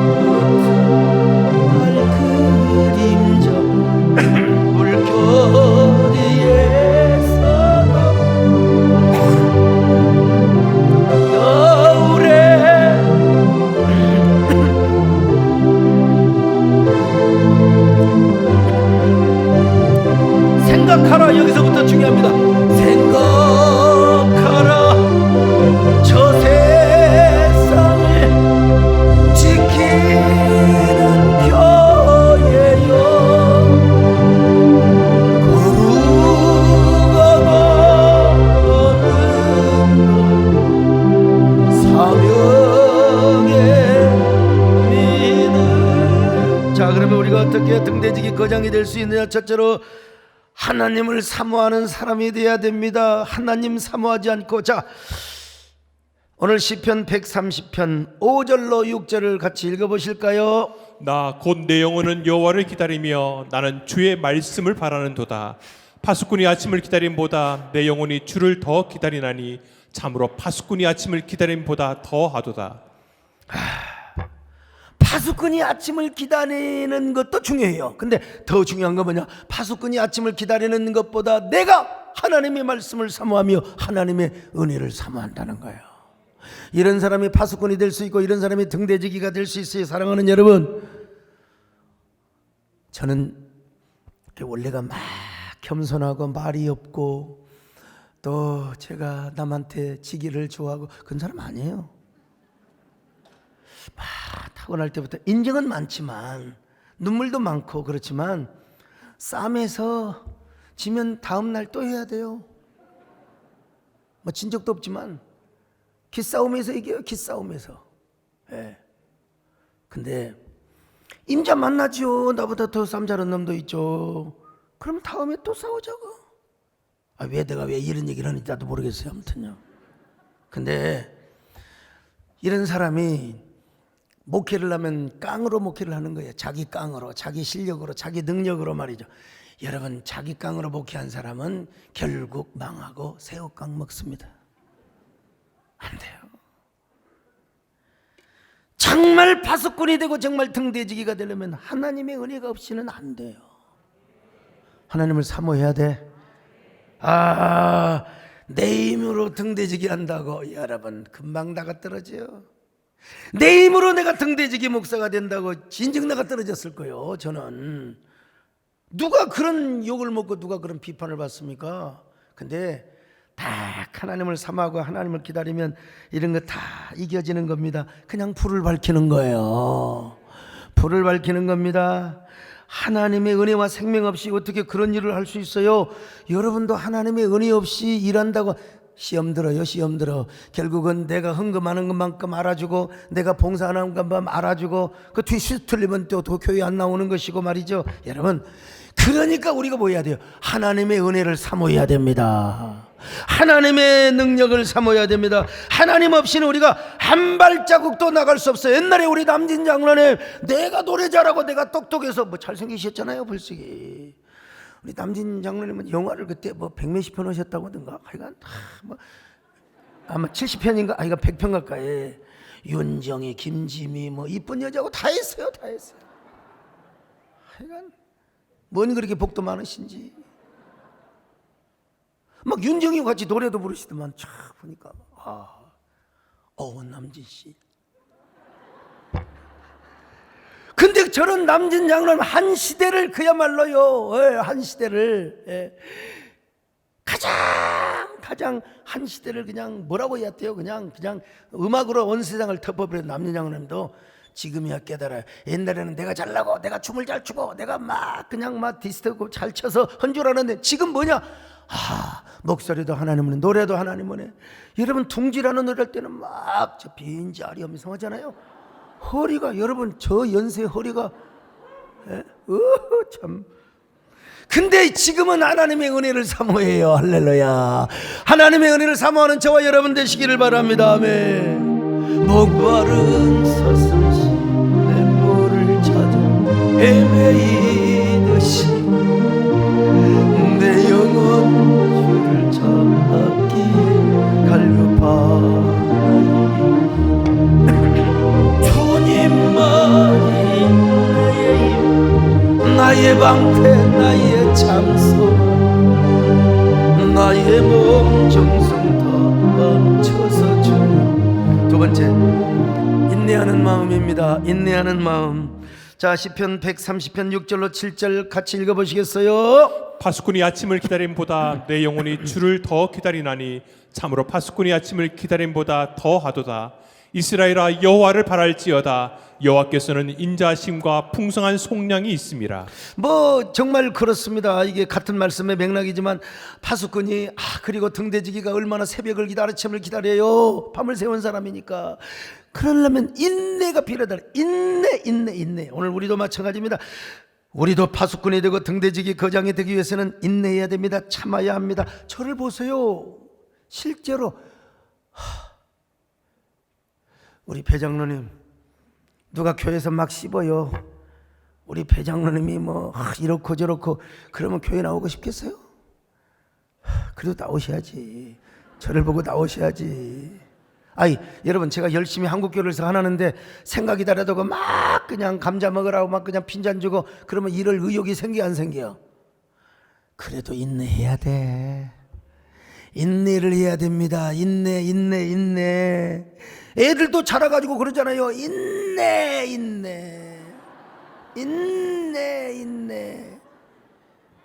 그림자 물결이에서 겨울에 생각하라. 여기서부터 중요합니다. 생각하라. 저 세상을 지키는 교회여, 거룩하고 사명의 믿음. 자, 그러면 우리가 어떻게 등대지기 거장이 될 수 있느냐? 첫째로 하나님을 사모하는 사람이 되어야 됩니다. 하나님 사모하지 않고, 자, 오늘 시편 130편 5절로 6절을 같이 읽어보실까요? 나 곧 내 영혼은 여호와를 기다리며 나는 주의 말씀을 바라는도다. 파수꾼이 아침을 기다림보다 내 영혼이 주를 더 기다리나니 참으로 파수꾼이 아침을 기다림보다 더하도다. 파수꾼이 아침을 기다리는 것도 중요해요. 근데 더 중요한 건 뭐냐? 파수꾼이 아침을 기다리는 것보다 내가 하나님의 말씀을 사모하며 하나님의 은혜를 사모한다는 거예요. 이런 사람이 파수꾼이 될 수 있고 이런 사람이 등대지기가 될 수 있어요. 사랑하는 여러분, 저는 원래가 막 겸손하고 말이 없고 또 제가 남한테 지기를 좋아하고 그런 사람 아니에요. 막 타고날 때부터 인정은 많지만 눈물도 많고 그렇지만 싸움에서 지면 다음 날 또 해야 돼요. 뭐 진 적도 없지만 기싸움에서 이겨요. 기싸움에서. 예. 근데 임자 만나죠. 나보다 더 싸움 잘하는 놈도 있죠. 그럼 다음에 또 싸우자고. 왜 내가 왜 이런 얘기를 하는지 나도 모르겠어요. 아무튼요. 근데 이런 사람이 목회를 하면 깡으로 목회를 하는 거예요. 자기 깡으로, 자기 실력으로, 자기 능력으로 말이죠. 여러분, 자기 깡으로 목회한 사람은 결국 망하고 새우깡 먹습니다. 안 돼요. 정말 파수꾼이 되고 정말 등대지기가 되려면 하나님의 은혜가 없이는 안 돼요. 하나님을 사모해야 돼. 내 힘으로 등대지기 한다고 여러분 금방 나가 떨어져요. 내 힘으로 내가 등대지기 목사가 된다고 진즉 나가 떨어졌을 거예요. 저는 누가 그런 욕을 먹고 누가 그런 비판을 받습니까? 근데 딱 하나님을 사모하고 하나님을 기다리면 이런 거 다 이겨지는 겁니다. 그냥 불을 밝히는 거예요. 불을 밝히는 겁니다. 하나님의 은혜와 생명 없이 어떻게 그런 일을 할 수 있어요? 여러분도 하나님의 은혜 없이 일한다고 시험 들어요. 시험 들어. 결국은 내가 헌금하는 것만큼 알아주고 내가 봉사하는 것만 알아주고 그 뒤 틀리면 또 교회 안 나오는 것이고 말이죠. 여러분, 그러니까 우리가 뭐 해야 돼요? 하나님의 은혜를 사모해야 됩니다. 하나님의 능력을 사모해야 됩니다. 하나님 없이는 우리가 한 발자국도 나갈 수 없어요. 옛날에 우리 남진 장로님, 내가 노래 잘하고 내가 똑똑해서 뭐 잘생기셨잖아요. 벌써 우리 남진 장로님은 영화를 그때 뭐 100몇십 편 하셨다고 하던가 하여간 뭐 아마 70편인가 아이가 100편 가까이 윤정희, 김지미 뭐 이쁜 여자하고 다 했어요. 다 했어요. 하여간 뭔 그렇게 복도 많으신지. 막 윤정희 같이 노래도 부르시더만 참 보니까 남진 씨. 근데 저런 남진 장로는 한 시대를 그야말로요, 한 시대를 가장 한 시대를 그냥 뭐라고 해야 돼요? 그냥 음악으로 온 세상을 덮어버린 남진 장로님도 지금이야 깨달아요. 옛날에는 내가 잘나고 내가 춤을 잘 추고 내가 막 그냥 막 디스코 잘 쳐서 한 줄 알았는데 지금 뭐냐? 목소리도 하나님은 노래도 하나님은 여러분 둥지라는 노래 할 때는 막 저 빈지 아리 하면서 하잖아요. 허리가 여러분 저 연세 허리가 참. 근데 지금은 하나님의 은혜를 사모해요. 할렐루야. 하나님의 은혜를 사모하는 저와 여러분 되시기를 바랍니다. 아멘. 목마른 사슴시 내 물을 찾아 헤매이듯이 내 영혼 주를 찾기에 갈급하나이. 주님만이 나의 힘, 나의 방패, 나의 참소, 나의 몸 정성 다 바쳐서 주는. 두 번째, 인내하는 마음입니다. 인내하는 마음. 자, 시편 130편 6절로 7절 같이 읽어보시겠어요? 파수꾼이 아침을 기다림보다 내 영혼이 주를 더 기다리나니 참으로 파수꾼이 아침을 기다림보다 더하도다. 이스라엘아, 여호와를 바랄지어다. 여호와께서는 인자하심과 풍성한 속량이 있음이라. 뭐 정말 그렇습니다. 이게 같은 말씀의 맥락이지만 파수꾼이 그리고 등대지기가 얼마나 새벽을 아침을 기다려요. 밤을 새운 사람이니까. 그러려면 인내가 필요하다. 인내. 오늘 우리도 마찬가지입니다. 우리도 파수꾼이 되고 등대지기 거장이 되기 위해서는 인내해야 됩니다. 참아야 합니다. 저를 보세요. 실제로 우리 배장로님 누가 교회에서 막 씹어요. 우리 배장로님이 뭐 이렇고 저렇고 그러면 교회 나오고 싶겠어요? 그래도 나오셔야지. 저를 보고 나오셔야지. 아이 여러분, 제가 열심히 한국교회를 하나는데 생각이 다르다고 막 그냥 감자 먹으라고 막 그냥 핀잔 주고 그러면 이럴 의욕이 생겨 안 생겨요? 그래도 인내해야 돼. 인내를 해야 됩니다. 인내. 애들도 자라가지고 그러잖아요. 인내.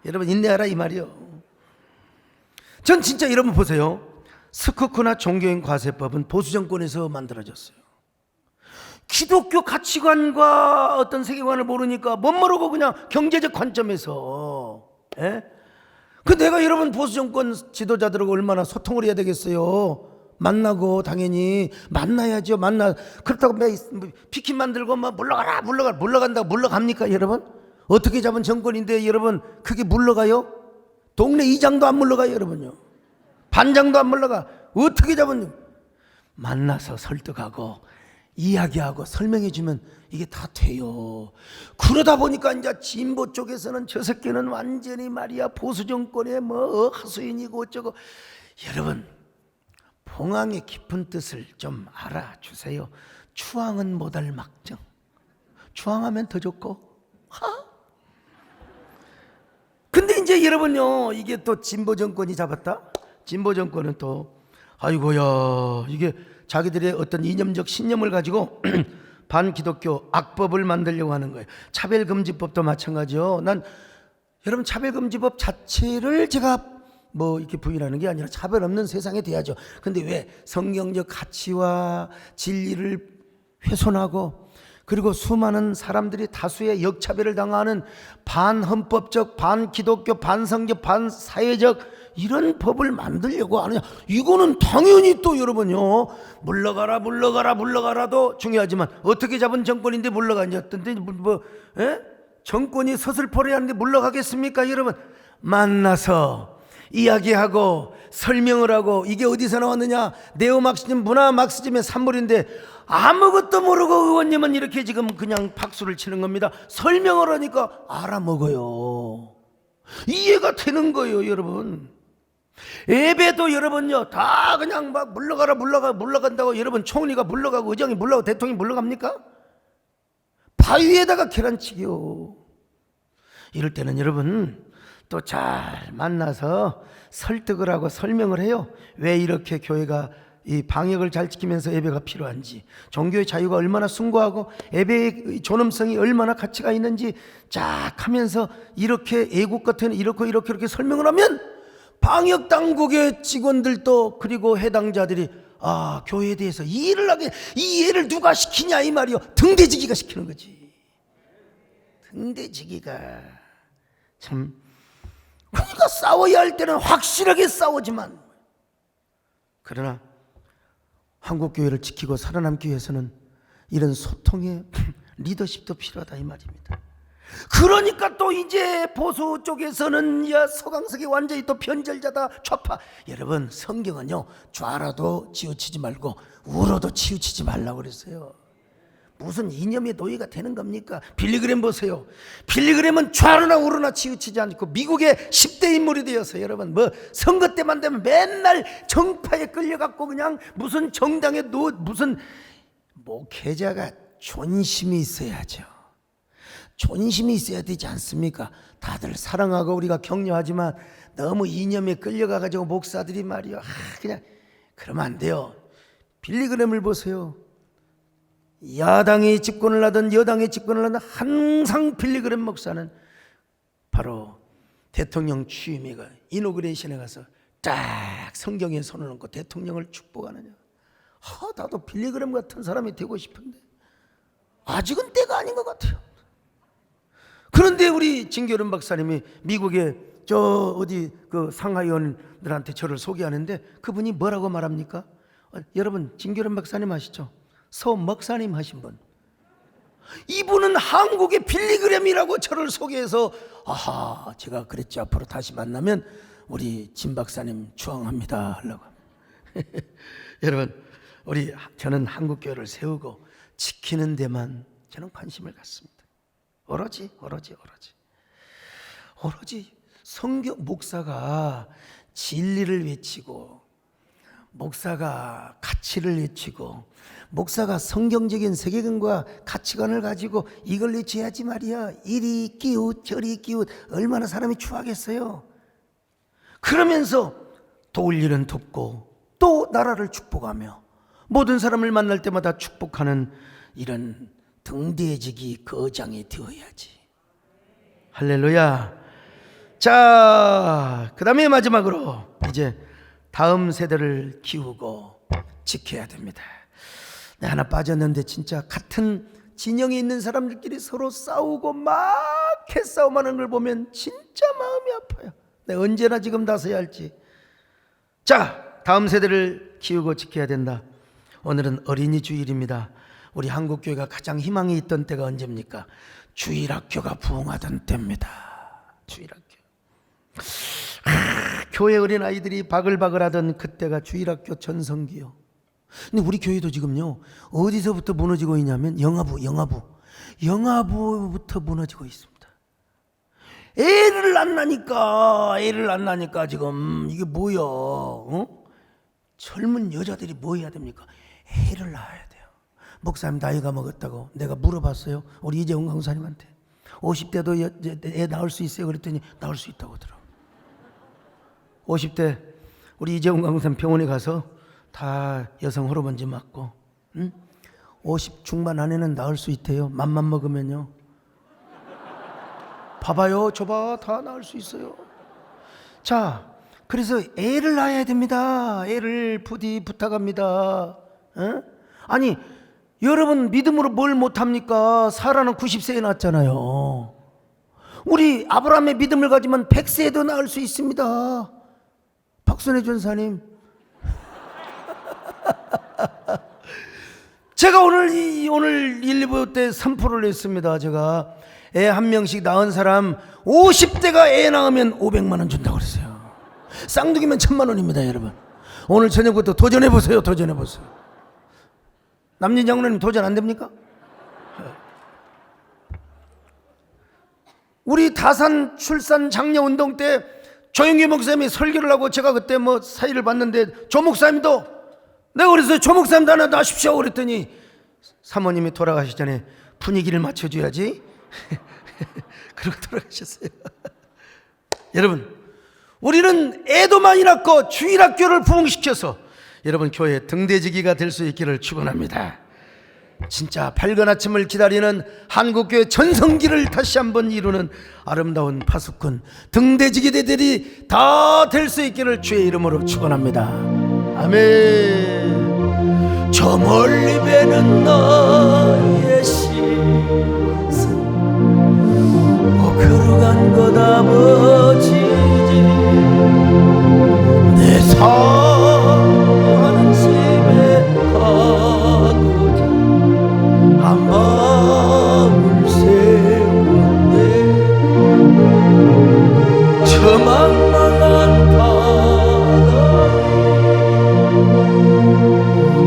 여러분 인내하라 이 말이요. 전 진짜 여러분 보세요. 스쿠크나 종교인 과세법은 보수 정권에서 만들어졌어요. 기독교 가치관과 어떤 세계관을 모르니까 못 모르고 그냥 경제적 관점에서. 그 내가 여러분 보수 정권 지도자들하고 얼마나 소통을 해야 되겠어요. 만나고 당연히 만나야죠. 그렇다고 피켓 만들고 뭐 물러간다고 물러갑니까 여러분? 어떻게 잡은 정권인데 여러분 그게 물러가요? 동네 이장도 안 물러가요 여러분요. 반장도 안 물러가. 어떻게 잡은? 만나서 설득하고 이야기하고 설명해주면 이게 다 돼요. 그러다 보니까 이제 진보 쪽에서는 저 새끼는 완전히 말이야 보수 정권의 뭐 하수인이고 어쩌고. 여러분 봉황의 깊은 뜻을 좀 알아주세요. 추앙은 못할 막정. 추앙하면 더 좋고. 근데 이제 여러분요, 이게 또 진보 정권이 잡았다. 진보 정권은 또 아이고야, 이게 자기들의 어떤 이념적 신념을 가지고 반기독교 악법을 만들려고 하는 거예요. 차별금지법도 마찬가지요. 난 여러분 차별금지법 자체를 제가 뭐 이렇게 부인하는 게 아니라 차별 없는 세상에 돼야죠. 근데 왜 성경적 가치와 진리를 훼손하고 그리고 수많은 사람들이 다수의 역차별을 당하는 반헌법적, 반기독교, 반성적, 반사회적 이런 법을 만들려고 하느냐. 이거는 당연히 또 여러분요, 물러가라도 중요하지만 어떻게 잡은 정권인데 물러가냐던데 정권이 서슬퍼리 하는데 물러가겠습니까 여러분? 만나서 이야기하고 설명을 하고. 이게 어디서 나왔느냐? 네오막시즘 문화 막시즘의 산물인데 아무것도 모르고 의원님은 이렇게 지금 그냥 박수를 치는 겁니다. 설명을 하니까 알아먹어요. 이해가 되는 거예요 여러분. 예배도 여러분요 다 그냥 막 물러간다고 여러분 총리가 물러가고 의장이 물러가고 대통령이 물러갑니까? 바위에다가 계란치기요. 이럴 때는 여러분 또 잘 만나서 설득을 하고 설명을 해요. 왜 이렇게 교회가 이 방역을 잘 지키면서 예배가 필요한지, 종교의 자유가 얼마나 숭고하고 예배의 존엄성이 얼마나 가치가 있는지 쫙 하면서 이렇게 애국 같은 이렇게 설명을 하면 방역 당국의 직원들도 그리고 해당자들이 교회에 대해서 이 일을 누가 시키냐 이 말이요. 등대지기가 시키는 거지. 등대지기가 참. 그러니까 싸워야 할 때는 확실하게 싸우지만, 그러나 한국교회를 지키고 살아남기 위해서는 이런 소통의 리더십도 필요하다 이 말입니다. 그러니까 또 이제 보수 쪽에서는 서강석이 완전히 또 변절자다, 좌파. 여러분 성경은요 좌로도 치우치지 말고 우로도 치우치지 말라고 그랬어요. 무슨 이념의 노예가 되는 겁니까? 빌리그램 보세요. 빌리그램은 좌로나 우로나 치우치지 않고 미국의 10대 인물이 되어서 여러분 뭐 선거 때만 되면 맨날 정파에 끌려갖고 그냥 무슨 정당에 무슨 목회자가 존심이 있어야죠. 존심이 있어야 되지 않습니까? 다들 사랑하고 우리가 격려하지만 너무 이념에 끌려가가지고 목사들이 말이요 그냥 그러면 안 돼요. 빌리그램을 보세요. 야당이 집권을 하든 여당이 집권을 하든 항상 빌리그램 목사는 바로 대통령 취임에 이노그레이션에 가서 딱 성경에 손을 얹고 대통령을 축복하느냐. 나도 빌리그램 같은 사람이 되고 싶은데 아직은 때가 아닌 것 같아요. 그런데 우리 진교련 박사님이 미국의 그 상하의원들한테 저를 소개하는데 그분이 뭐라고 말합니까? 여러분 진교련 박사님 아시죠? 서 목사님 하신 분. 이분은 한국의 빌리그램이라고 저를 소개해서 아하, 제가 그랬죠. 앞으로 다시 만나면 우리 진 박사님 추앙합니다 하려고. 여러분, 저는 한국교회를 세우고 지키는 데만 저는 관심을 갖습니다. 오로지 성경 목사가 진리를 외치고, 목사가 가치를 외치고, 목사가 성경적인 세계관과 가치관을 가지고 이걸 외쳐야지 말이야. 이리 끼웃 저리 끼웃 얼마나 사람이 추하겠어요. 그러면서 도울 일은 돕고 또 나라를 축복하며 모든 사람을 만날 때마다 축복하는 이런 등대지기 거장이 되어야지. 할렐루야. 자, 그 다음에 마지막으로 이제 다음 세대를 키우고 지켜야 됩니다. 내 하나 빠졌는데 진짜 같은 진영에 있는 사람들끼리 서로 싸우고 막 개싸움하는 걸 보면 진짜 마음이 아파요. 내가 언제나 지금 나서야 할지. 자, 다음 세대를 키우고 지켜야 된다. 오늘은 어린이 주일입니다. 우리 한국교회가 가장 희망이 있던 때가 언제입니까? 주일학교가 부흥하던 때입니다. 주일학교. 교회 어린아이들이 바글바글하던 그때가 주일학교 전성기요. 근데 우리 교회도 지금요, 어디서부터 무너지고 있냐면 영아부부터 무너지고 있습니다. 애를 안 낳으니까 지금 이게 뭐야? 젊은 여자들이 뭐 해야 됩니까? 애를 낳아야 돼요. 목사님 나이가 먹었다고 내가 물어봤어요. 우리 이재훈 강사님한테 50대도 애 낳을 수 있어요? 그랬더니 낳을 수 있다고 하더라고요. 50대 우리 이재훈 강사님 병원에 가서 다 여성 호르몬제 맞고 50 중반 안에는 낳을 수 있대요. 맘만 먹으면요. 봐봐요. 저봐 다 낳을 수 있어요. 자, 그래서 애를 낳아야 됩니다. 애를 부디 부탁합니다. 아니, 여러분 믿음으로 뭘 못합니까? 사라는 90세에 낳았잖아요. 우리 아브라함의 믿음을 가지면 100세에도 낳을 수 있습니다. 박순애 전사님. 제가 오늘 1, 2부 때 3%를 냈습니다. 제가 애 한 명씩 낳은 사람 50대가 애 낳으면 500만 원 준다고 그랬어요. 쌍둥이면 1000만 원입니다, 여러분. 오늘 저녁부터 도전해보세요. 남진 장로님 도전 안 됩니까? 우리 다산 출산 장려 운동 때 조영기 목사님이 설교를 하고 제가 그때 사의를 받는데 조 목사님도 내가 그래서 조 목사님도 하나 놔십시오 그랬더니 사모님이 돌아가시기 전에 분위기를 맞춰줘야지. 그러고 돌아가셨어요. 여러분, 우리는 애도 많이 낳고 주일학교를 부흥시켜서 여러분 교회 등대지기가 될 수 있기를 축원합니다. 진짜 밝은 아침을 기다리는 한국교회 전성기를 다시 한번 이루는 아름다운 파수꾼 등대지기대들이 다 될 수 있기를 주의 이름으로 축원합니다. 아멘. 저 멀리 배는 너의 시선 걸어간 것 아버지지 내 사는 집에 가고자 한 밤을 세웠네. 저 망망한 바다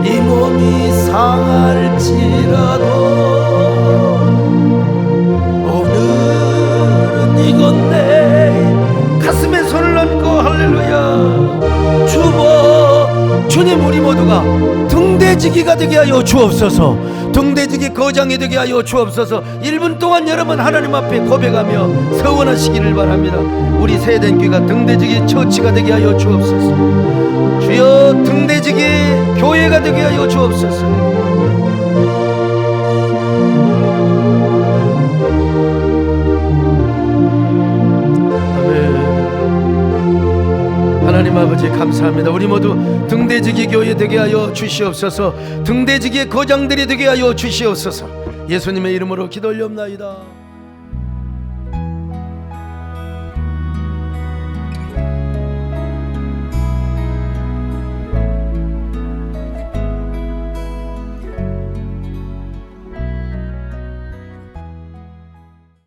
이 몸이 상할지라도 오늘은 이건 내 가슴에 손을 얹고 할렐루야 주님 우리 모두가 등대지기가 되게 하여 주옵소서. 등대지기 거장이 되게 하여 주옵소서. 1분 동안 여러분 하나님 앞에 고백하며 서원하시기를 바랍니다. 우리 세대된 교회가 등대지기 처치가 되게 하여 주옵소서. 주여 등대지기 교회가 되게 하여 주옵소서. 하나님 아버지 감사합니다. 우리 모두 등대지기 교회 되게 하여 주시옵소서. 등대지기의 거장들이 되게 하여 주시옵소서. 예수님의 이름으로 기도 올려옵나이다.